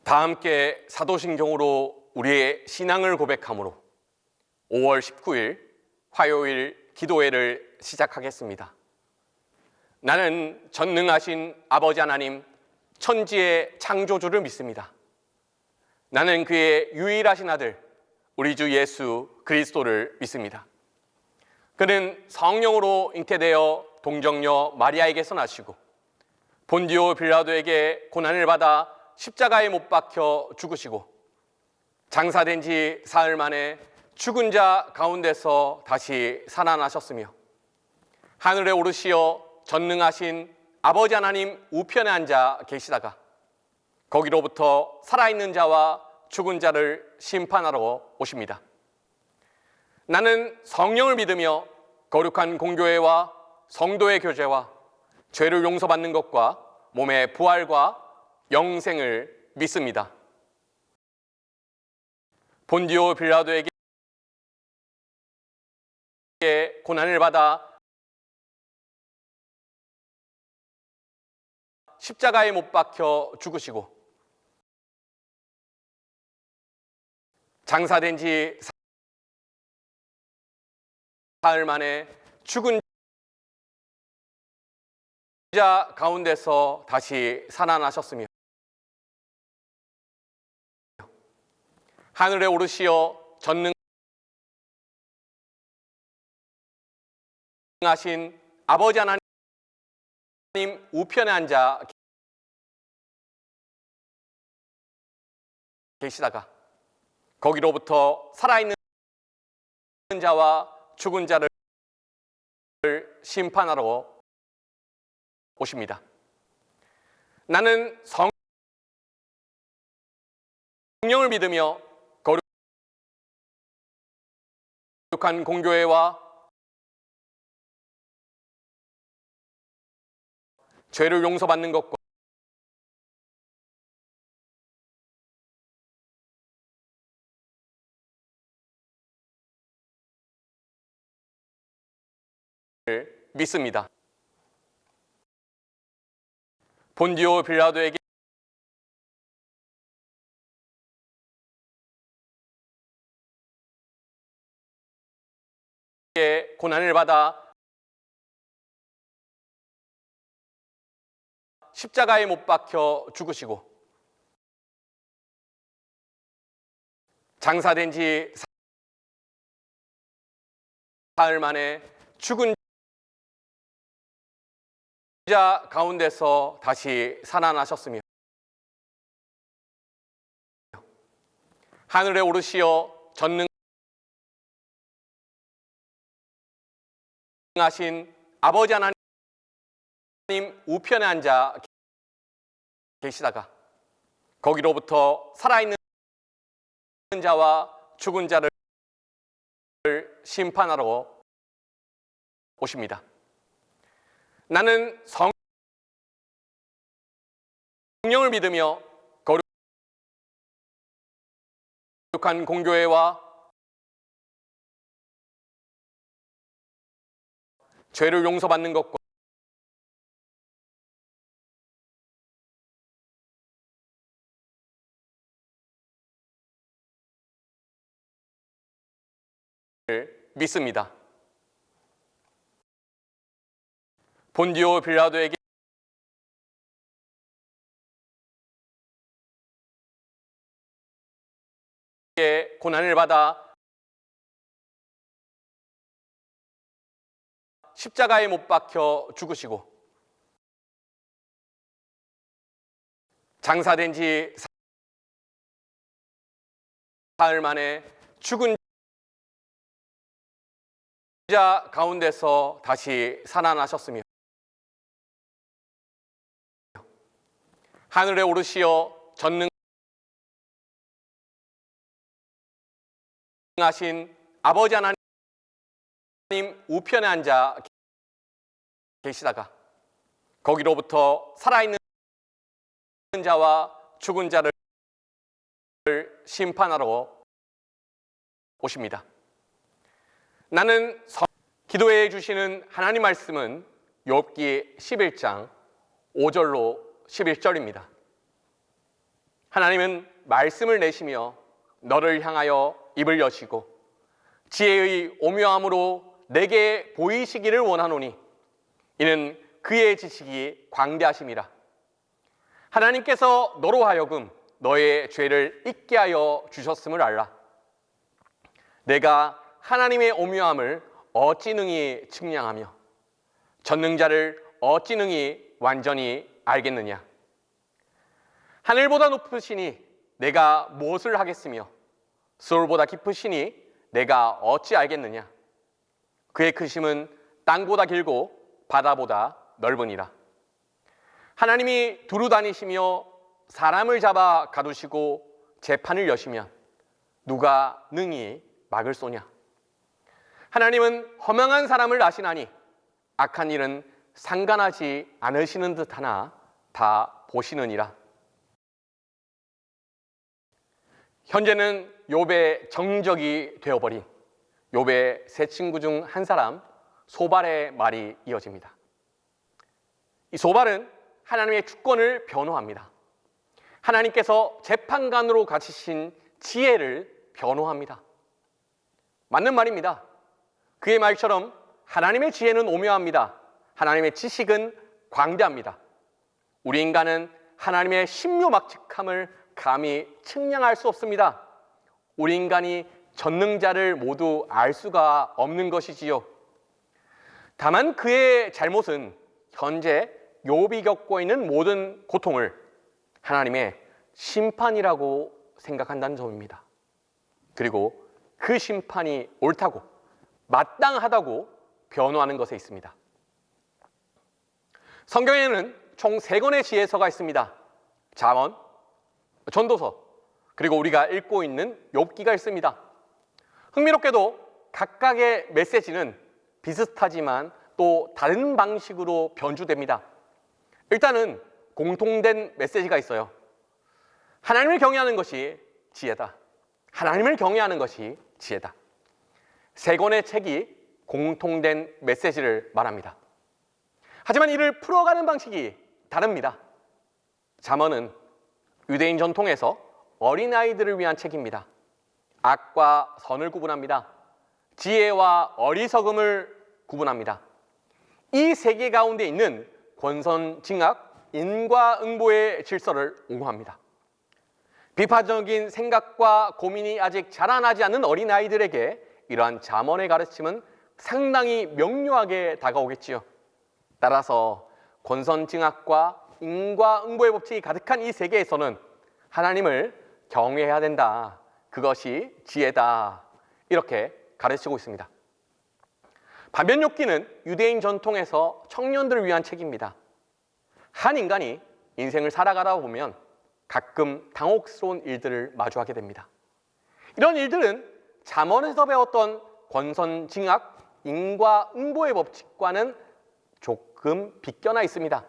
다 함께 사도신경으로 우리의 신앙을 고백함으로 5월 19일 화요일 기도회를 시작하겠습니다. 나는 전능하신 아버지 하나님, 천지의 창조주를 믿습니다. 나는 그의 유일하신 아들, 우리 주 예수 그리스도를 믿습니다. 그는 성령으로 잉태되어 동정녀 마리아에게서 나시고 본디오 빌라도에게 고난을 받아 십자가에 못 박혀 죽으시고 장사된 지 사흘 만에 죽은 자 가운데서 다시 살아나셨으며 하늘에 오르시어 전능하신 아버지 하나님 우편에 앉아 계시다가 거기로부터 살아있는 자와 죽은 자를 심판하러 오십니다. 나는 성령을 믿으며 거룩한 공교회와 성도의 교제와 죄를 용서받는 것과 몸의 부활과 영생을 믿습니다. 본디오 빌라도에게 고난을 받아 십자가에 못 박혀 죽으시고 장사된 지 사흘 만에 죽은 자 가운데서 다시 살아나셨으며 하늘에 오르시어 전능하신 아버지 하나님 우편에 앉아 계시다가 거기로부터 살아있는 자와 죽은 자를 심판하러 오십니다. 나는 성령을 믿으며 거룩한 공교회와 죄를 용서받는 것과 믿습니다. 본디오 빌라도에게 고난을 받아 십자가에 못 박혀 죽으시고 장사된 지 사흘 만에 죽은 자 가운데서 다시 살아나셨으며 하늘에 오르시어 전능하신 아버지 하나님 우편에 앉아 계시다가 거기로부터 살아있는 자와 죽은 자를 심판하러 오십니다. 나는 성령을 믿으며 거룩한 공교회와 죄를 용서받는 것과 믿습니다. 본디오 빌라도에게 고난을 받아 십자가에 못 박혀 죽으시고 장사된 지 사흘 만에 죽은 자 가운데서 다시 살아나셨으며 하늘에 오르시어 전능하신 아버지 하나님 우편에 앉아 계시다가 거기로부터 살아있는 자와 죽은 자를 심판하러 오십니다. 나는 기도해 주시는 하나님 말씀은 욥기 11장 5절로 11절입니다. 하나님은 말씀을 내시며 너를 향하여 입을 여시고 지혜의 오묘함으로 내게 보이시기를 원하노니 이는 그의 지식이 광대하심이라. 하나님께서 너로 하여금 너의 죄를 잊게 하여 주셨음을 알라. 내가 하나님의 오묘함을 어찌 능히 측량하며 전능자를 어찌 능히 완전히 알겠느냐. 하늘보다 높으시니 내가 무엇을 하겠으며 수월보다 깊으시니 내가 어찌 알겠느냐. 그의 크심은 땅보다 길고 바다보다 넓으니라. 하나님이 두루 다니시며 사람을 잡아 가두시고 재판을 여시면 누가 능히 막을 쏘냐. 하나님은 허망한 사람을 아시나니 악한 일은 상관하지 않으시는 듯하나 다 보시느니라. 현재는 욥의 정적이 되어버린 욥의 세 친구 중 한 사람 소발의 말이 이어집니다. 이 소발은 하나님의 주권을 변호합니다. 하나님께서 재판관으로 가지신 지혜를 변호합니다. 맞는 말입니다. 그의 말처럼 하나님의 지혜는 오묘합니다. 하나님의 지식은 광대합니다. 우리 인간은 하나님의 신묘막측함을 감히 측량할 수 없습니다. 우리 인간이 전능자를 모두 알 수가 없는 것이지요. 다만 그의 잘못은 현재 욥이 겪고 있는 모든 고통을 하나님의 심판이라고 생각한다는 점입니다. 그리고 그 심판이 옳다고 마땅하다고 변호하는 것에 있습니다. 성경에는 총 3권의 지혜서가 있습니다. 잠언, 전도서, 그리고 우리가 읽고 있는 욥기가 있습니다. 흥미롭게도 각각의 메시지는 비슷하지만 또 다른 방식으로 변주됩니다. 일단은 공통된 메시지가 있어요. 하나님을 경외하는 것이 지혜다. 하나님을 경외하는 것이 지혜다. 3권의 책이 공통된 메시지를 말합니다. 하지만 이를 풀어가는 방식이 다릅니다. 잠언은 유대인 전통에서 어린아이들을 위한 책입니다. 악과 선을 구분합니다. 지혜와 어리석음을 구분합니다. 이 세계 가운데 있는 권선징악, 인과응보의 질서를 옹호합니다. 비판적인 생각과 고민이 아직 자라나지 않는 어린아이들에게 이러한 잠언의 가르침은 상당히 명료하게 다가오겠지요. 따라서 권선징악과 인과응보의 법칙이 가득한 이 세계에서는 하나님을 경외해야 된다. 그것이 지혜다. 이렇게 가르치고 있습니다. 반면 욥기는 유대인 전통에서 청년들을 위한 책입니다. 한 인간이 인생을 살아가다 보면 가끔 당혹스러운 일들을 마주하게 됩니다. 이런 일들은 잠언에서 배웠던 권선징악, 인과응보의 법칙과는 조금 비껴나 있습니다.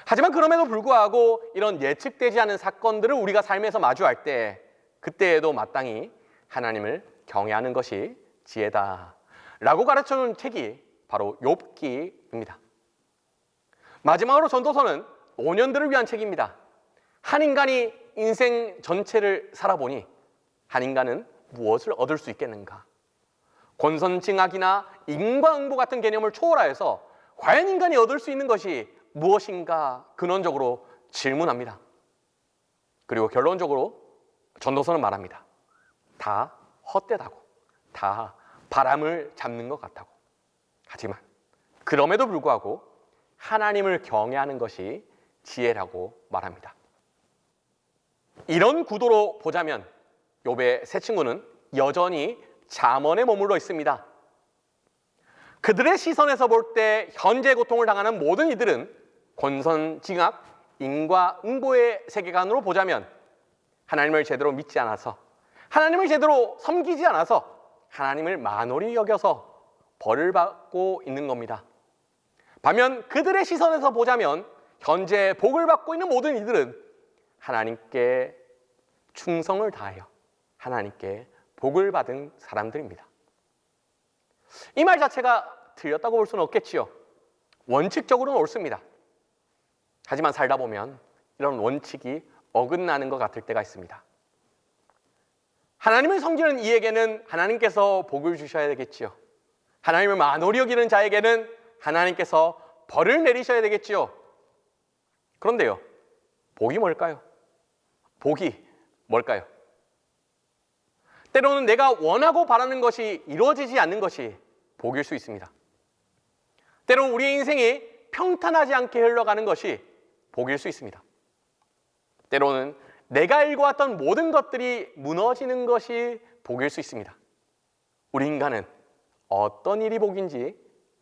하지만 그럼에도 불구하고 이런 예측되지 않은 사건들을 우리가 삶에서 마주할 때 그때에도 마땅히 하나님을 경외하는 것이 지혜다 라고 가르쳐준 책이 바로 욥기입니다. 마지막으로 전도서는 노년들을 위한 책입니다. 한 인간이 인생 전체를 살아보니 한 인간은 무엇을 얻을 수 있겠는가? 권선징악이나 인과응보 같은 개념을 초월하여서 과연 인간이 얻을 수 있는 것이 무엇인가 근원적으로 질문합니다. 그리고 결론적으로 전도서는 말합니다. 다 헛되다고, 다 바람을 잡는 것 같다고. 하지만 그럼에도 불구하고 하나님을 경외하는 것이 지혜라고 말합니다. 이런 구도로 보자면 욥의 세 친구는 여전히 잠언에 머물러 있습니다. 그들의 시선에서 볼 때 현재 고통을 당하는 모든 이들은 권선징악, 인과응보의 세계관으로 보자면 하나님을 제대로 믿지 않아서, 하나님을 제대로 섬기지 않아서 하나님을 만홀히 여겨서 벌을 받고 있는 겁니다. 반면 그들의 시선에서 보자면 현재 복을 받고 있는 모든 이들은 하나님께 충성을 다하여 하나님께 복을 받은 사람들입니다. 이 말 자체가 틀렸다고 볼 수는 없겠지요. 원칙적으로는 옳습니다. 하지만 살다 보면 이런 원칙이 어긋나는 것 같을 때가 있습니다. 하나님을 섬기는 이에게는 하나님께서 복을 주셔야 되겠지요. 하나님을 만홀히 여기는 자에게는 하나님께서 벌을 내리셔야 되겠지요. 그런데요, 복이 뭘까요? 복이 뭘까요? 때로는 내가 원하고 바라는 것이 이루어지지 않는 것이 복일 수 있습니다. 때로는 우리의 인생이 평탄하지 않게 흘러가는 것이 복일 수 있습니다. 때로는 내가 일궈왔던 모든 것들이 무너지는 것이 복일 수 있습니다. 우리 인간은 어떤 일이 복인지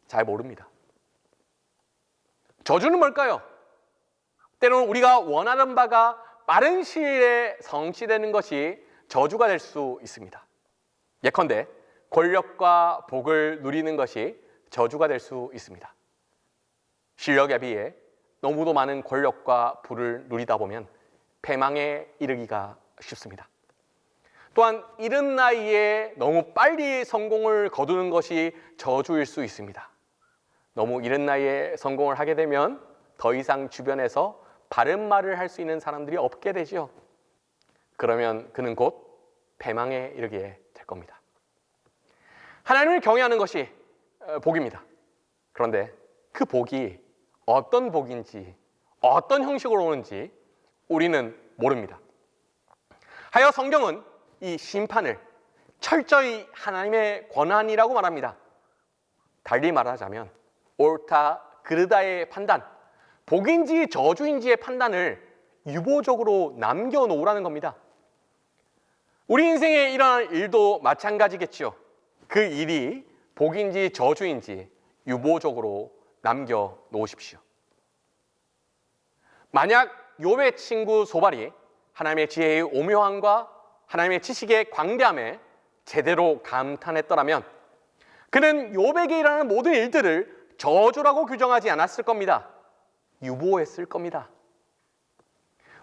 잘 모릅니다. 저주는 뭘까요? 때로는 우리가 원하는 바가 빠른 시일에 성취되는 것이 저주가 될 수 있습니다. 예컨대 권력과 복을 누리는 것이 저주가 될 수 있습니다. 실력에 비해 너무도 많은 권력과 부를 누리다 보면 패망에 이르기가 쉽습니다. 또한 이른 나이에 너무 빨리 성공을 거두는 것이 저주일 수 있습니다. 너무 이른 나이에 성공을 하게 되면 더 이상 주변에서 바른 말을 할 수 있는 사람들이 없게 되죠. 그러면 그는 곧 패망에 이르게 될 겁니다. 하나님을 경외하는 것이 복입니다. 그런데 그 복이 어떤 복인지, 어떤 형식으로 오는지 우리는 모릅니다. 하여 성경은 이 심판을 철저히 하나님의 권한이라고 말합니다. 달리 말하자면 옳다 그르다의 판단, 복인지 저주인지의 판단을 유보적으로 남겨놓으라는 겁니다. 우리 인생에 일어날 일도 마찬가지겠죠. 그 일이 복인지 저주인지 유보적으로 남겨놓으십시오. 만약 욥의 친구 소발이 하나님의 지혜의 오묘함과 하나님의 지식의 광대함에 제대로 감탄했더라면 그는 욥에게 일어나는 모든 일들을 저주라고 규정하지 않았을 겁니다. 유보했을 겁니다.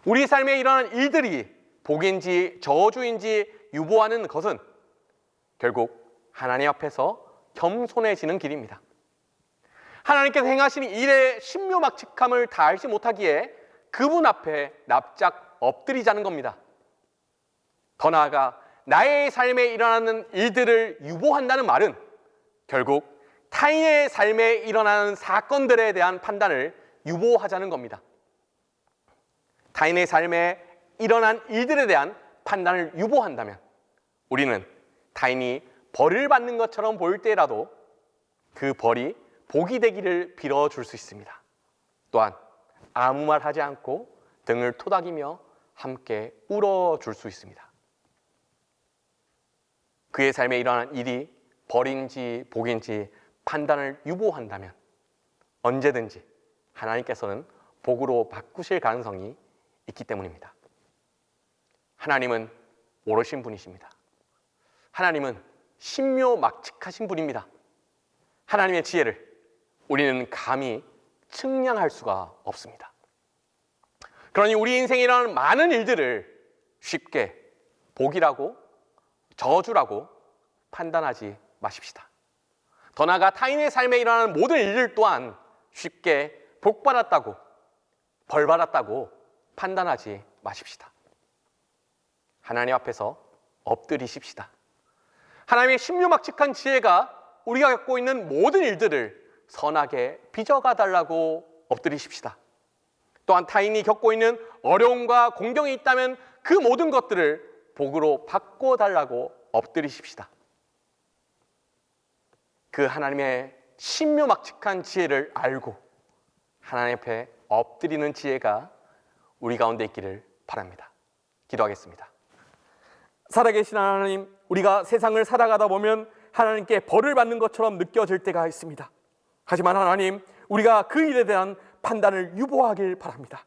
우리 삶에 일어나는 일들이 복인지 저주인지 유보하는 것은 결국 하나님 앞에서 겸손해지는 길입니다. 하나님께서 행하시는 일의 신묘막측함을 다 알지 못하기에 그분 앞에 납작 엎드리자는 겁니다. 더 나아가 나의 삶에 일어나는 일들을 유보한다는 말은 결국 타인의 삶에 일어나는 사건들에 대한 판단을 유보하자는 겁니다. 타인의 삶에 일어난 일들에 대한 판단을 유보한다면 우리는 타인이 벌을 받는 것처럼 보일 때라도 그 벌이 복이 되기를 빌어줄 수 있습니다. 또한 아무 말 하지 않고 등을 토닥이며 함께 울어줄 수 있습니다. 그의 삶에 일어난 일이 벌인지 복인지 판단을 유보한다면 언제든지 하나님께서는 복으로 바꾸실 가능성이 있기 때문입니다. 하나님은 오르신 분이십니다. 하나님은 신묘막측하신 분입니다. 하나님의 지혜를 우리는 감히 측량할 수가 없습니다. 그러니 우리 인생에 일어나는 많은 일들을 쉽게 복이라고 저주라고 판단하지 마십시다. 더 나아가 타인의 삶에 일어나는 모든 일들 또한 쉽게 복받았다고 벌받았다고 판단하지 마십시다. 하나님 앞에서 엎드리십시다. 하나님의 신묘막측한 지혜가 우리가 갖고 있는 모든 일들을 선하게 빚어가 달라고 엎드리십시다. 또한 타인이 겪고 있는 어려움과 공경이 있다면 그 모든 것들을 복으로 바꿔달라고 엎드리십시다. 그 하나님의 신묘막측한 지혜를 알고 하나님 앞에 엎드리는 지혜가 우리 가운데 있기를 바랍니다. 기도하겠습니다. 살아계신 하나님, 우리가 세상을 살아가다 보면 하나님께 벌을 받는 것처럼 느껴질 때가 있습니다. 하지만 하나님, 우리가 그 일에 대한 판단을 유보하길 바랍니다.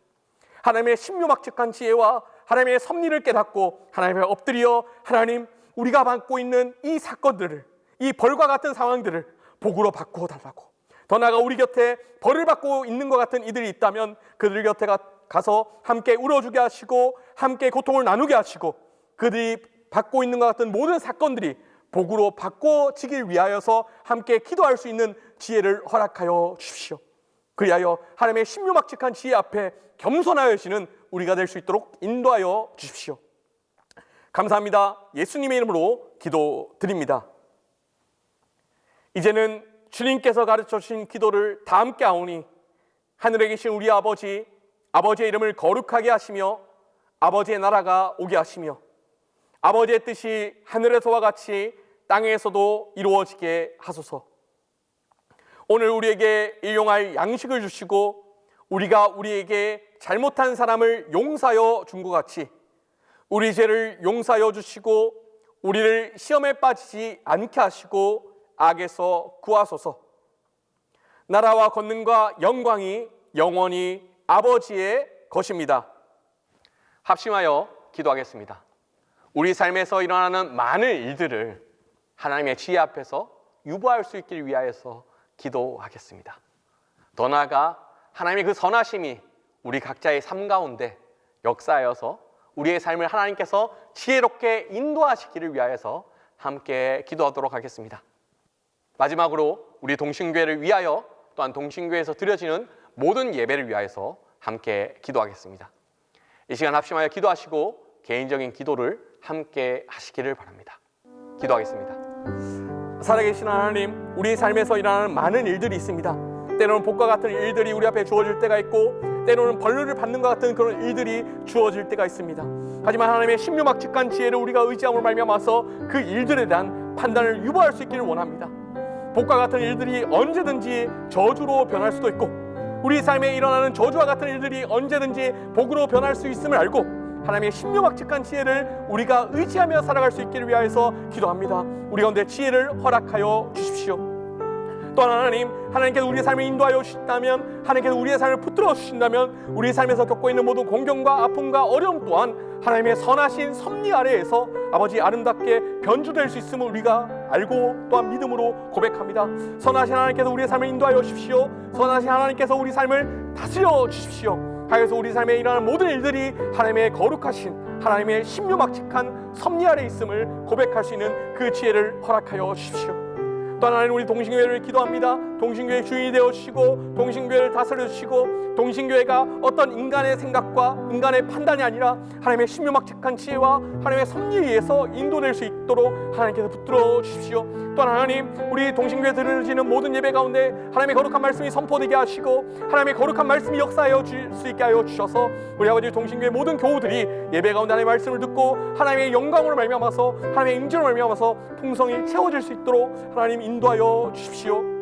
하나님의 신묘막측한 지혜와 하나님의 섭리를 깨닫고 하나님의 엎드려 하나님, 우리가 받고 있는 이 사건들을, 이 벌과 같은 상황들을 복으로 바꾸어 달라고, 더 나아가 우리 곁에 벌을 받고 있는 것 같은 이들이 있다면 그들 곁에 가서 함께 울어주게 하시고 함께 고통을 나누게 하시고 그들이 받고 있는 것 같은 모든 사건들이 복으로 바꿔지길 위하여서 함께 기도할 수 있는 지혜를 허락하여 주십시오. 그리하여 하나님의 신묘막측한 지혜 앞에 겸손하여지는 우리가 될 수 있도록 인도하여 주십시오. 감사합니다. 예수님의 이름으로 기도드립니다. 이제는 주님께서 가르쳐 주신 기도를 다 함께 하오니 하늘에 계신 우리 아버지, 아버지의 이름을 거룩하게 하시며 아버지의 나라가 오게 하시며 아버지의 뜻이 하늘에서와 같이 땅에서도 이루어지게 하소서. 오늘 우리에게 일용할 양식을 주시고 우리가 우리에게 잘못한 사람을 용서하여 준 것 같이 우리 죄를 용서하여 주시고 우리를 시험에 빠지지 않게 하시고 악에서 구하소서. 나라와 권능과 영광이 영원히 아버지의 것입니다. 합심하여 기도하겠습니다. 우리 삶에서 일어나는 많은 일들을 하나님의 지혜 앞에서 유보할 수 있기를 위하여서 기도하겠습니다. 더 나아가 하나님의 그 선하심이 우리 각자의 삶 가운데 역사하여서 우리의 삶을 하나님께서 지혜롭게 인도하시기를 위하여서 함께 기도하도록 하겠습니다. 마지막으로 우리 동신교회를 위하여 또한 동신교회에서 드려지는 모든 예배를 위하여서 함께 기도하겠습니다. 이 시간 합심하여 기도하시고 개인적인 기도를 함께 하시기를 바랍니다. 기도하겠습니다. 살아계신 하나님, 우리 삶에서 일어나는 많은 일들이 있습니다. 때로는 복과 같은 일들이 우리 앞에 주어질 때가 있고 때로는 벌레를 받는 것 같은 그런 일들이 주어질 때가 있습니다. 하지만 하나님의 신묘막측한 지혜를 우리가 의지함으로 말미암아서 그 일들에 대한 판단을 유보할 수 있기를 원합니다. 복과 같은 일들이 언제든지 저주로 변할 수도 있고 우리 삶에 일어나는 저주와 같은 일들이 언제든지 복으로 변할 수 있음을 알고 하나님의 신묘막측한 지혜를 우리가 의지하며 살아갈 수 있기를 위하여서 기도합니다. 우리 가운데 지혜를 허락하여 주십시오. 또한 하나님께서 우리의 삶을 인도하여 주신다면, 하나님께서 우리의 삶을 붙들어 주신다면 우리의 삶에서 겪고 있는 모든 공경과 아픔과 어려움 또한 하나님의 선하신 섭리 아래에서 아버지 아름답게 변주될 수 있음을 우리가 알고 또한 믿음으로 고백합니다. 선하신 하나님께서 우리의 삶을 인도하여 주십시오. 선하신 하나님께서 우리 삶을 다스려 주십시오. 하여서 우리 삶에 일어나는 모든 일들이 하나님의 거룩하신 하나님의 신묘막측한 섭리 아래 있음을 고백할 수 있는 그 지혜를 허락하여 주십시오. 또한 하나님, 우리 동신교회를 기도합니다. 동신교회 주인이 되어주시고 동신교회를 다스려주시고 동신교회가 어떤 인간의 생각과 인간의 판단이 아니라 하나님의 신묘막측한 지혜와 하나님의 섭리에 의해서 인도될 수 있도록 하나님께서 붙들어 주십시오. 또한 하나님, 우리 동신교회 드려지는 모든 예배 가운데 하나님의 거룩한 말씀이 선포되게 하시고 하나님의 거룩한 말씀이 역사하여 줄 수 있게 하여 주셔서 우리 아버지 동신교회 모든 교우들이 예배 가운데 하나님의 말씀을 듣고 하나님의 영광으로 말미암아서 하나님의 임재로 말미암아서 풍성히 채워질 수 있도록 하나님 인도하여 주십시오.